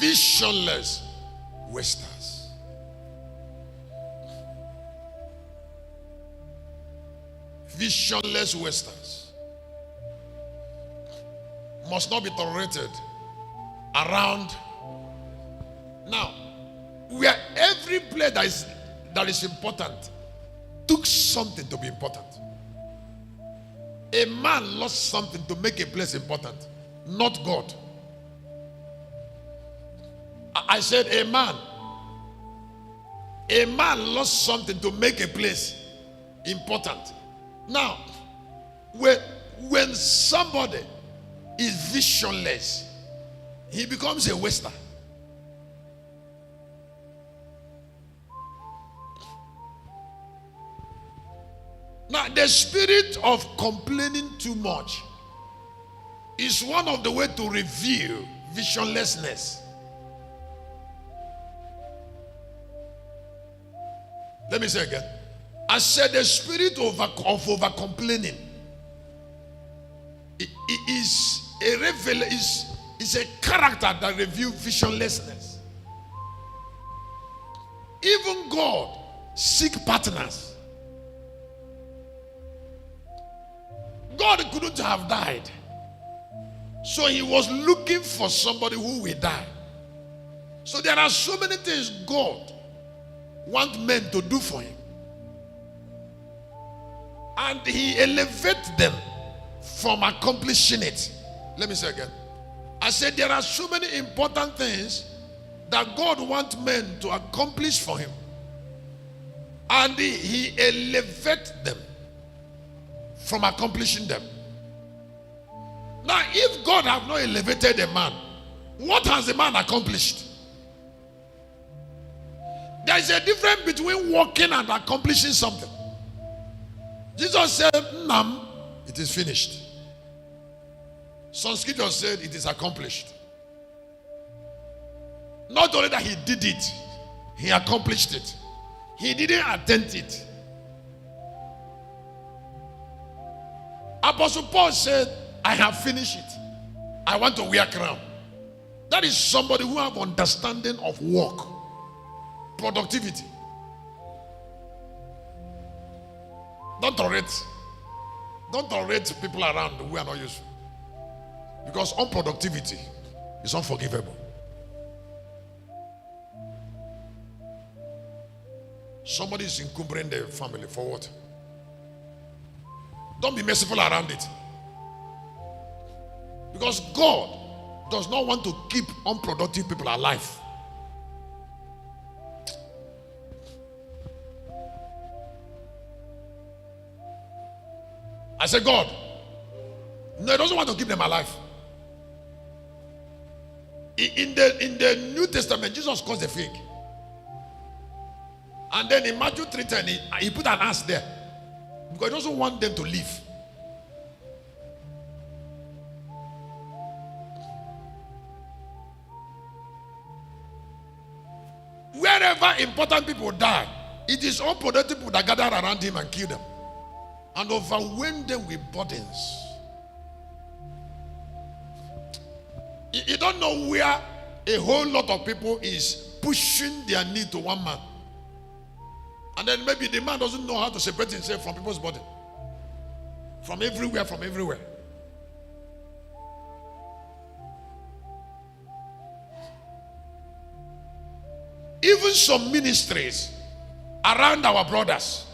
Visionless wasters. Visionless wasters must not be tolerated around. Now, where every place that is important took something to be important. A man lost something to make a place important, not God. I said a man lost something to make a place important. Now, when somebody is visionless, he becomes a waster. Now, the spirit of complaining too much is one of the ways to reveal visionlessness. Let me say again. I said the spirit of over complaining is a character that reveals visionlessness. Even God seek partners. God couldn't have died, so he was looking for somebody who will die. So there are so many things God wants men to do for him, and he elevates them from accomplishing it. Let me say again. I said there are so many important things that God wants men to accomplish for him, and he elevates them from accomplishing them. Now, if God have not elevated a man, what has the man accomplished? There is a difference between working and accomplishing something. Jesus said, "Nam, it is finished." Some scriptures said it is accomplished. Not only that he did it, he accomplished it. He didn't attempt it. Apostle Paul said, "I have finished it. I want to wear a crown." That is somebody who have understanding of work, productivity. Don't tolerate people around who are not useful, because unproductivity is unforgivable. Somebody is encumbering the family for what? Don't be merciful around it. Because God does not want to keep unproductive people alive. I said, God, no, he doesn't want to keep them alive. In the New Testament, Jesus caused the fig. And then in Matthew 3:10, he put an ass there, because he doesn't want them to live. Wherever important people die, it is unproductive people that gather around him and kill them and overwhelm them with burdens. You don't know where a whole lot of people is pushing their need to one man, and then maybe the man doesn't know how to separate himself from people's body, from everywhere. Even some ministries around our brothers,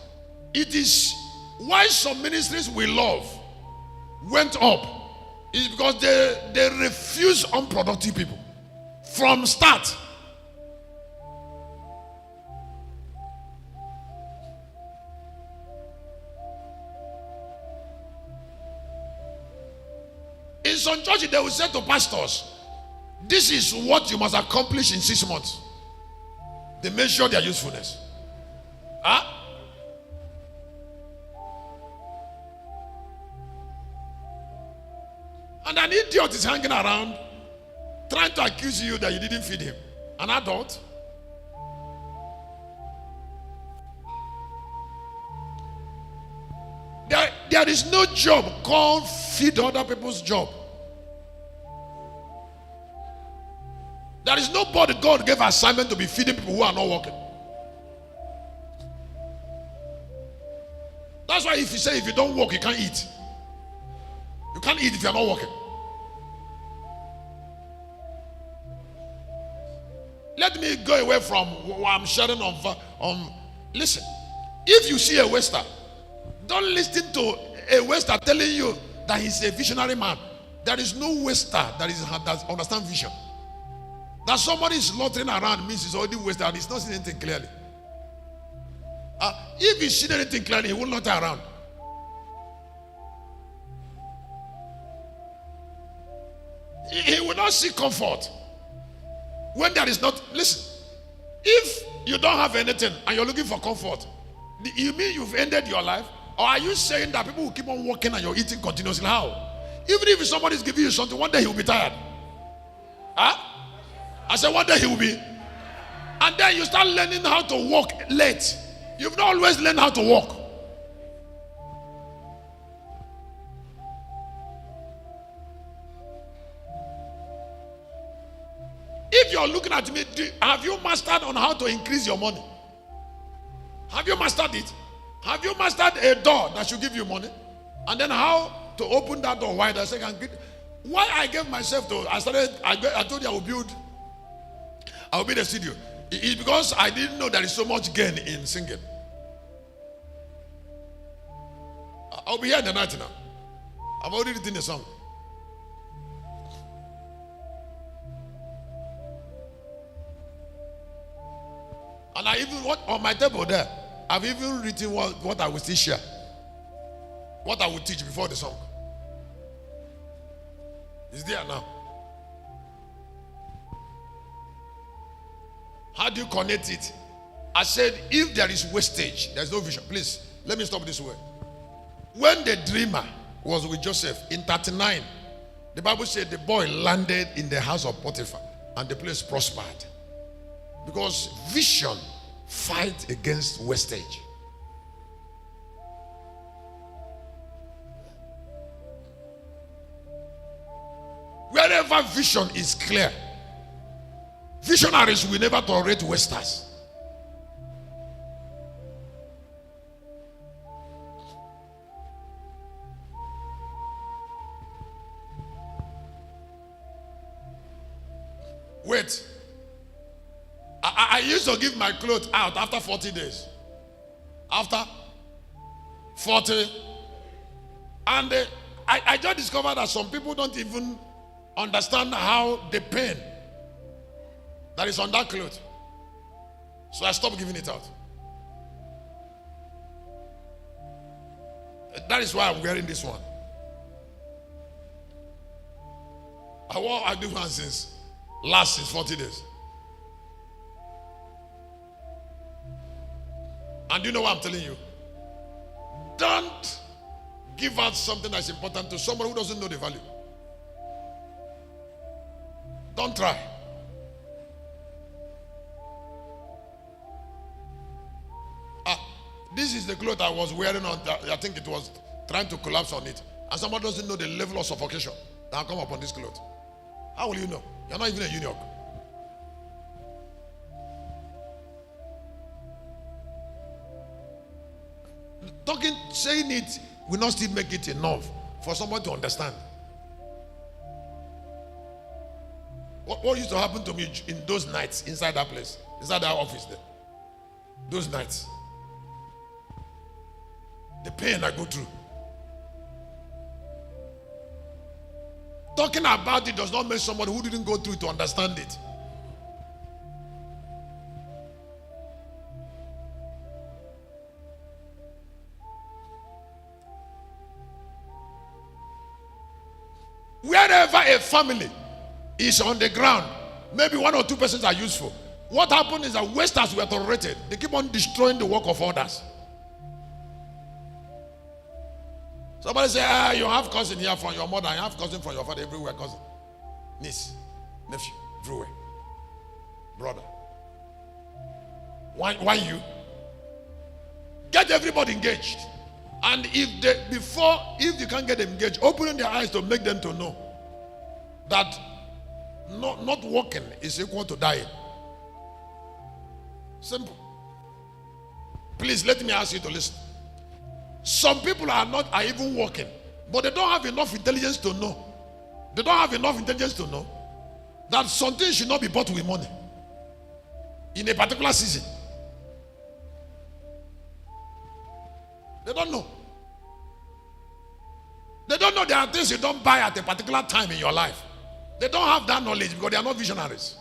it is why some ministries we love went up, is because they refuse unproductive people from start. In some churches, they will say to pastors, "This is what you must accomplish in 6 months." They measure their usefulness. Huh? And an idiot is hanging around trying to accuse you that you didn't feed him. An adult. There is no job called feed other people's job. There is nobody God gave assignment to be feeding people who are not working. That's why if you say if you don't work, you can't eat. You can't eat if you're not working. Let me go away from what I'm sharing on. Listen, if you see a waster, don't listen to a waster telling you that he's a visionary man. There is no waster that understands vision. That somebody is loitering around means he's already wasted and he's not seeing anything clearly. If he's seeing anything clearly, he will not loiter around. He will not seek comfort when there is not. Listen, if you don't have anything and you're looking for comfort, you mean you've ended your life? Or are you saying that people will keep on working and you're eating continuously? How? Even if somebody is giving you something, one day he will be tired. I said one day he will be. And then you start learning how to walk late. You've not always learned how to walk. If you're looking at me, have you mastered on how to increase your money? Have you mastered it? Have you mastered a door that should give you money? And then how to open that door wider? Why I gave myself to, I told you I will build a studio. It's because I didn't know there is so much gain in singing. I'll be here in the night now. I've already written a song. And I even, on my table there, I've even written what I will still share. What I will teach before the song. It's there now. How do you connect it? I said, if there is wastage, there's no vision. Please, let me stop this way. When the dreamer was with Joseph in 39, the Bible said the boy landed in the house of Potiphar and the place prospered. Because vision fights against wastage. Wherever vision is clear, visionaries will never tolerate wasters. Wait. I used to give my clothes out after 40 days. After 40. And I just discovered that some people don't even understand how the pain that is on that cloth. So I stopped giving it out. That is why I'm wearing this one. I wore a different one since 40 days. And you know what I'm telling you? Don't give out something that's important to somebody who doesn't know the value. Don't try. This is the cloth I was wearing on. I think it was trying to collapse on it. And somebody doesn't know the level of suffocation that will come upon this cloth. How will you know? You're not even a eunuch. Saying it will not still make it enough for someone to understand. What used to happen to me in those nights inside that place, inside that office there? Those nights. The pain I go through. Talking about it does not make somebody who didn't go through it to understand it. Wherever a family is on the ground, maybe one or two persons are useful. What happened is that wasters were tolerated. They keep on destroying the work of others. Somebody say, you have cousin here from your mother, you have cousin from your father, everywhere cousin. Niece, nephew, everywhere. Brother. Why you? Get everybody engaged. And if you can't get them engaged, open their eyes to make them to know that Not working is equal to dying. Simple. Please let me ask you to listen. Some people are even working, but they don't have enough intelligence to know. They don't have enough intelligence to know that something should not be bought with money in a particular season. They don't know. They don't know there are things you don't buy at a particular time in your life. They don't have that knowledge because they are not visionaries.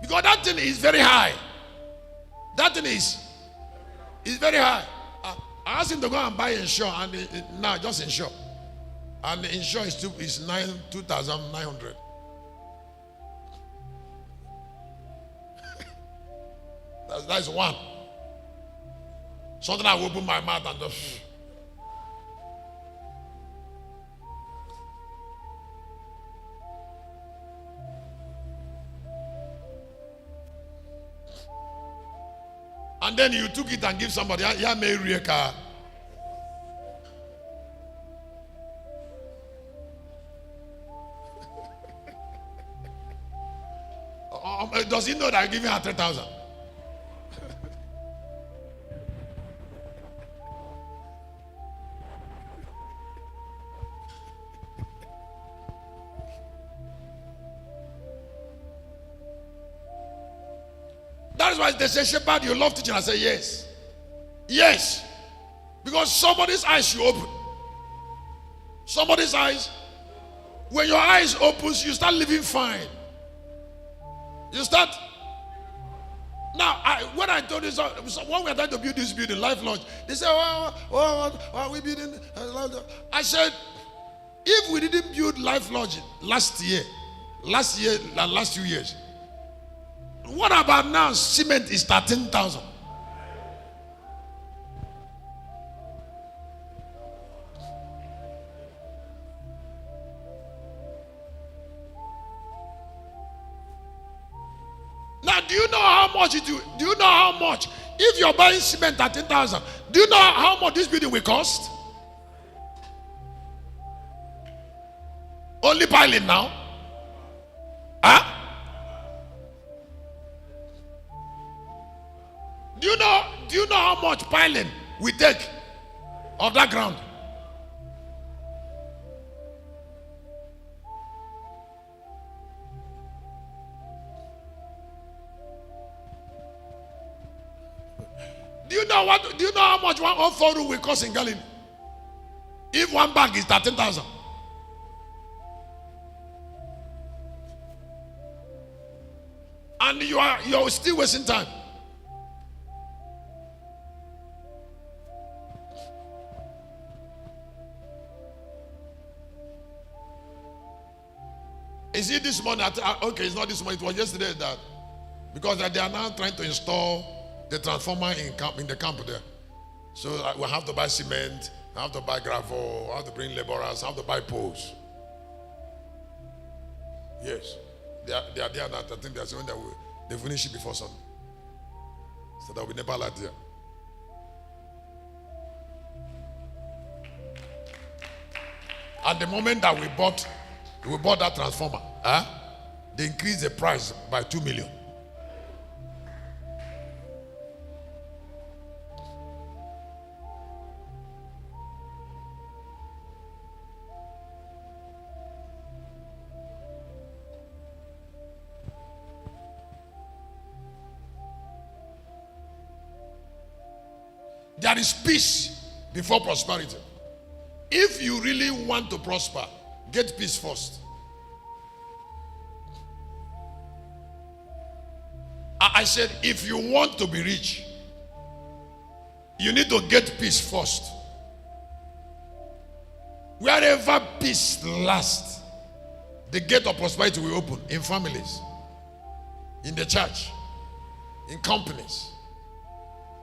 Because that thing is very high. That thing is very high. I asked him to go and buy insure, and now just insure. And the insure is 2,900. That's one. Something I will open my mouth and just. And then you took it and give somebody. Yeah, maybe a car. Does he know that I'm giving her 3,000? That is why they say, Shepherd, you love teaching. I say, yes. Yes. Because somebody's eyes you open. Somebody's eyes. When your eyes opens, you start living fine. You start. Now, when I told this, when we are trying to build this building, Life Lodge, they said, what are we building? I said, if we didn't build Life Lodge last 2 years, what about now? Cement is 13,000. Now, do you know how much it do? Do you know how much? If you're buying cement 13,000, do you know how much this building will cost? Only piling now? Huh? Do you know how much piling we take of that ground? Do you know how much one offering will cost in Galilee? If one bag is 13,000. And you're still wasting time. Is it this morning? Okay, it's not this morning. It was yesterday that because they are now trying to install the transformer in the camp there. So we have to buy cement, I have to buy gravel, I have to bring laborers, I have to buy poles. Yes, they are there now. I think they are saying that they finish it before Sunday, so that we never like there. At the moment that we bought that transformer, they increased the price by 2 million. There is peace before prosperity. If you really want to prosper, get peace first. I said, if you want to be rich, you need to get peace first. Wherever peace lasts, the gate of prosperity will open in families, in the church, in companies.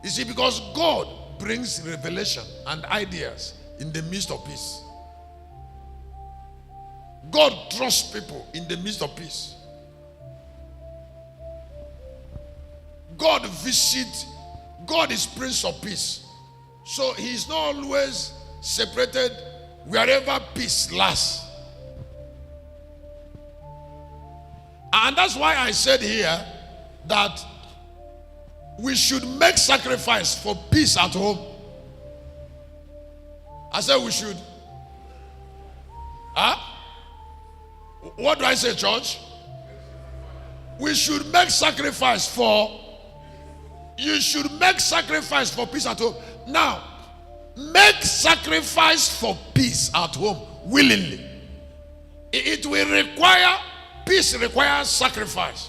You see, because God brings revelation and ideas in the midst of peace. God trusts people in the midst of peace. God visits. God is Prince of Peace. So he's not always separated wherever peace lasts. And that's why I said here that we should make sacrifice for peace at home. I said we should. Huh? What do I say, church? We should make sacrifice for. You should make sacrifice for peace at home. Now, make sacrifice for peace at home willingly. It will require, peace requires sacrifice.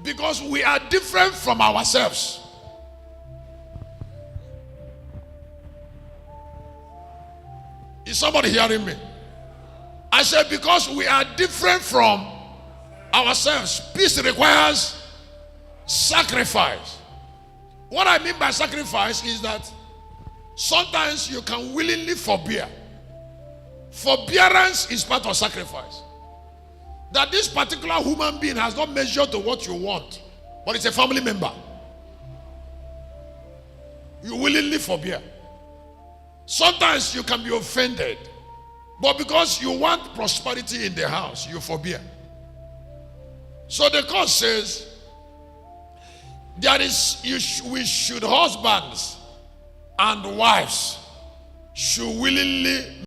Because we are different from ourselves. Is somebody hearing me? I said because we are different from ourselves. Peace requires sacrifice. What I mean by sacrifice is that sometimes you can willingly forbear. Forbearance is part of sacrifice. That this particular human being has not measured to what you want, but it's a family member. You willingly forbear. Sometimes you can be offended, but because you want prosperity in the house, you forbear. So the court says, we should, husbands and wives should willingly